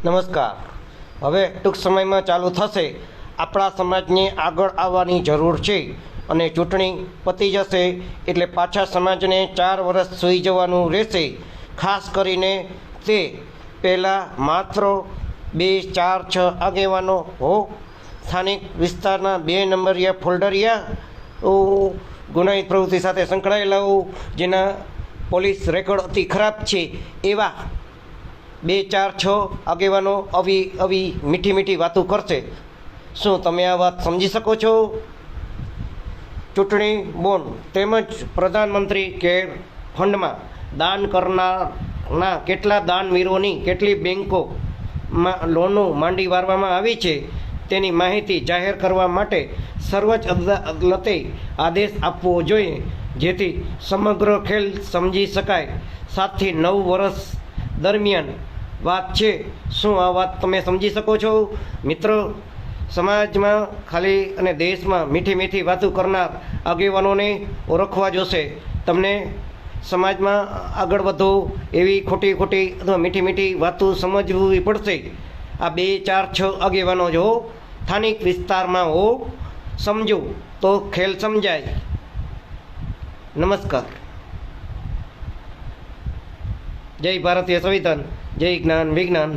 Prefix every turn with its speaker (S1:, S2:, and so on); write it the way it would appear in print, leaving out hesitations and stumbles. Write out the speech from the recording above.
S1: નમસ્કાર. હવે ટૂંક સમયમાં ચાલુ થશે. આપણા સમાજને આગળ આવવાની જરૂર છે અને ચૂંટણી પતી જશે એટલે પાછા સમાજને 4 વર્ષ સૂઈ જવાનું રહેશે. ખાસ કરીને તે પહેલાં માત્ર 2, 4, 6 આગેવાનો હો, સ્થાનિક વિસ્તારના 2 નંબરિયા ફોલ્ડરિયા ગુનાહિત પ્રવૃત્તિ સાથે સંકળાયેલા જેના પોલીસ રેકોર્ડ અતિ ખરાબ છે એવા 2, 4, 6 આગેવાનો આવી મીઠી મીઠી વાતો કરશે. શું તમે આ વાત સમજી શકો છો? ચૂંટણી બોન્ડ તેમજ પ્રધાનમંત્રી કેર ફંડમાં દાન કરનારના કેટલા દાનવીરોની કેટલી બેંકોમાં લોનો માંડી વારવામાં આવી છે તેની માહિતી જાહેર કરવા માટે સર્વોચ્ચ અદાલતે આદેશ આપવો જોઈએ, જેથી સમગ્ર ખેલ સમજી શકાય. 7 થી 9 વર્ષ દરમિયાન વાત છે. શું આ વાત તમે સમજી શકો છો? મિત્રો, સમાજમાં ખાલી અને દેશમાં મીઠી મીઠી વાતો કરનાર આગેવાનોને ઓળખવા જોશે. તમને સમાજમાં આગળ વધો એવી ખોટી અથવા મીઠી મીઠી વાતો સમજવી પડશે. આ 2, 4, 6 આગેવાનો જો સ્થાનિક વિસ્તારમાં હો, સમજો તો ખેલ સમજાય. નમસ્કાર. જય ભારતીય સંવિધાન, જય જ્ઞાન વિજ્ઞાન.